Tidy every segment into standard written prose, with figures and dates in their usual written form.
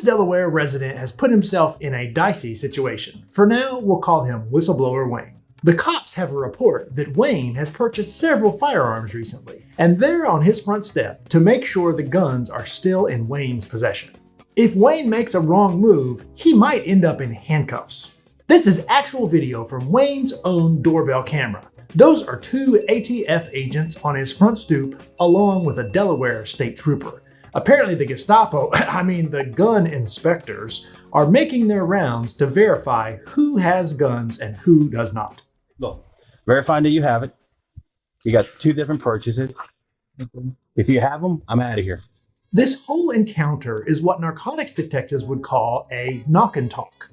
This Delaware resident has put himself in a dicey situation. For now, we'll call him Whistleblower Wayne. The cops have a report that Wayne has purchased several firearms recently, and they're on his front step to make sure the guns are still in Wayne's possession. If Wayne makes a wrong move, he might end up in handcuffs. This is actual video from Wayne's own doorbell camera. Those are 2 ATF agents on his front stoop, along with a Delaware state trooper. Apparently the Gestapo, the gun inspectors, are making their rounds to verify who has guns and who does not. Look, verifying that you have it. You got 2 different purchases. If you have them, I'm out of here. This whole encounter is what narcotics detectives would call a knock and talk.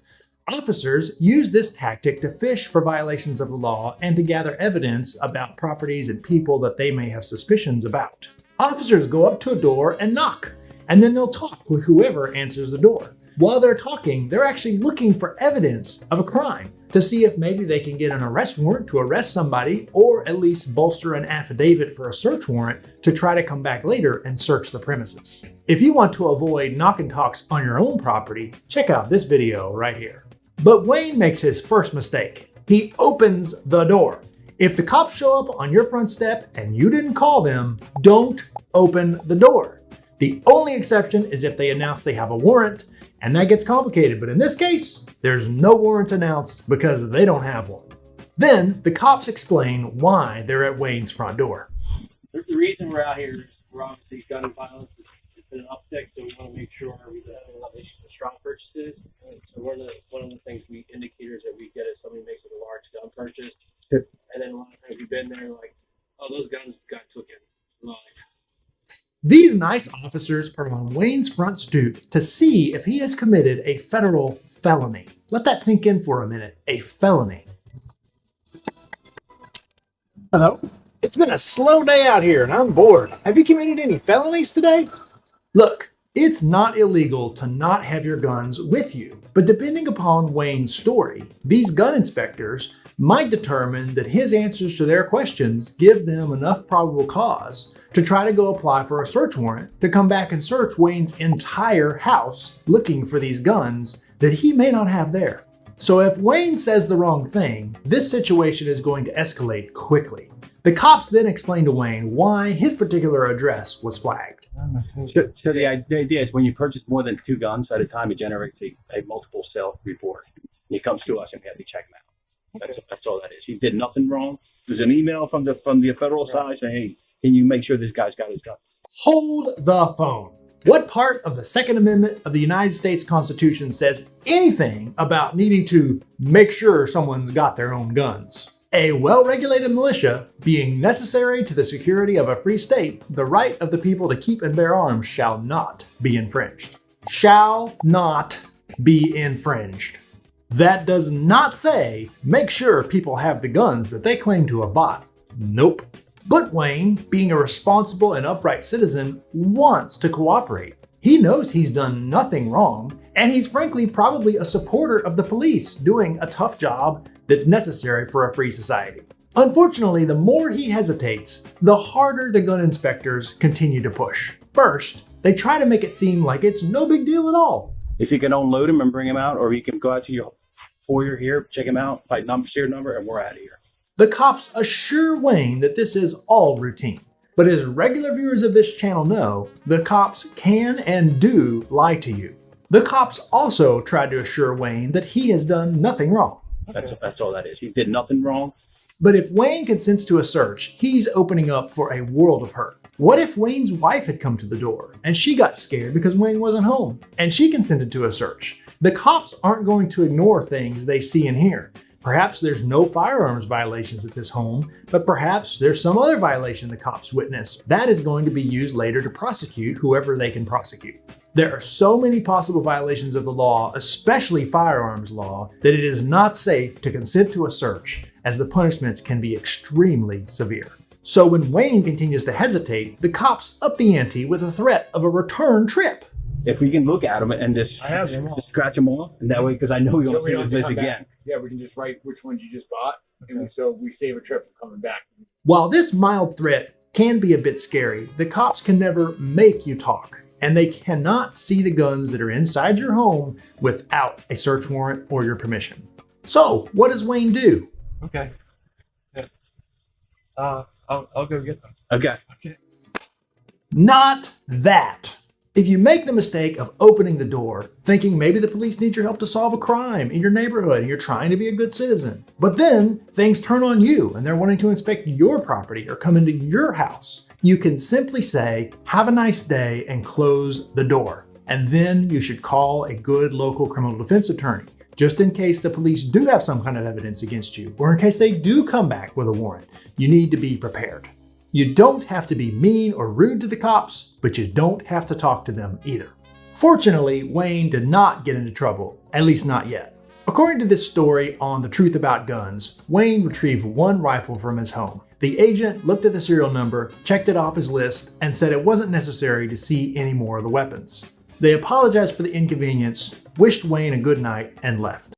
Officers use this tactic to fish for violations of the law and to gather evidence about properties and people that they may have suspicions about. Officers go up to a door and knock, and then they'll talk with whoever answers the door. While they're talking, they're actually looking for evidence of a crime to see if maybe they can get an arrest warrant to arrest somebody, or at least bolster an affidavit for a search warrant to try to come back later and search the premises. If you want to avoid knock and talks on your own property, check out this video right here. But Wayne makes his first mistake. He opens the door. If the cops show up on your front step and you didn't call them, don't open the door. The only exception is if they announce they have a warrant, and that gets complicated, but in this case, there's no warrant announced because they don't have one. Then the cops explain why they're at Wayne's front door. The reason we're out here is we're obviously gun violence. It's been an uptick, so we want to make sure we have enough issues with strong purchases. And so one of the things indicators that we get is somebody makes a large gun purchase, and then a lot of times we've been there like, oh, those guns got taken. These nice officers are on Wayne's front stoop to see if he has committed a federal felony. Let that sink in for a minute. A felony. Hello? It's been a slow day out here and I'm bored. Have you committed any felonies today? Look, it's not illegal to not have your guns with you, but depending upon Wayne's story, these gun inspectors might determine that his answers to their questions give them enough probable cause to try to go apply for a search warrant to come back and search Wayne's entire house looking for these guns that he may not have there. So if Wayne says the wrong thing, this situation is going to escalate quickly. The cops then explain to Wayne why his particular address was flagged. So the idea is when you purchase more than 2 guns at a time, it generates a multiple cell report. And it comes to us and we have to check them out. That's all that is. He did nothing wrong. There's an email from the federal side saying, hey, can you make sure this guy's got his gun? Hold the phone. What part of the Second Amendment of the United States Constitution says anything about needing to make sure someone's got their own guns? A well-regulated militia being necessary to the security of a free state, the right of the people to keep and bear arms shall not be infringed. Shall not be infringed. That does not say make sure people have the guns that they claim to have bought. Nope. But Wayne, being a responsible and upright citizen, wants to cooperate. He knows he's done nothing wrong, and he's frankly probably a supporter of the police doing a tough job that's necessary for a free society. Unfortunately, the more he hesitates, the harder the gun inspectors continue to push. First, they try to make it seem like it's no big deal at all. If you can unload him and bring him out, or you can go out to your foyer here, check him out, fight serial number, and we're out of here. The cops assure Wayne that this is all routine. But as regular viewers of this channel know, the cops can and do lie to you. The cops also tried to assure Wayne that he has done nothing wrong. That's all that is. He did nothing wrong. But if Wayne consents to a search, he's opening up for a world of hurt. What if Wayne's wife had come to the door and she got scared because Wayne wasn't home and she consented to a search? The cops aren't going to ignore things they see and hear. Perhaps there's no firearms violations at this home, but perhaps there's some other violation the cops witness. That is going to be used later to prosecute whoever they can prosecute. There are so many possible violations of the law, especially firearms law, that it is not safe to consent to a search, as the punishments can be extremely severe. So when Wayne continues to hesitate, the cops up the ante with a threat of a return trip. If we can look at them and just scratch them off, and that way, because I know we don't see this again. Yeah, we can just write which ones you just bought, and so we save a trip from coming back. While this mild threat can be a bit scary, the cops can never make you talk. and they cannot see the guns that are inside your home without a search warrant or your permission. So, what does Wayne do? Okay. Yeah. I'll go get them. Okay. Not that. If you make the mistake of opening the door, thinking maybe the police need your help to solve a crime in your neighborhood and you're trying to be a good citizen, but then things turn on you and they're wanting to inspect your property or come into your house, you can simply say, "Have a nice day," and close the door. And then you should call a good local criminal defense attorney, just in case the police do have some kind of evidence against you, or in case they do come back with a warrant. You need to be prepared. You don't have to be mean or rude to the cops, but you don't have to talk to them either. Fortunately, Wayne did not get into trouble, at least not yet. According to this story on The Truth About Guns, Wayne retrieved one rifle from his home. The agent looked at the serial number, checked it off his list, and said it wasn't necessary to see any more of the weapons. They apologized for the inconvenience, wished Wayne a good night, and left.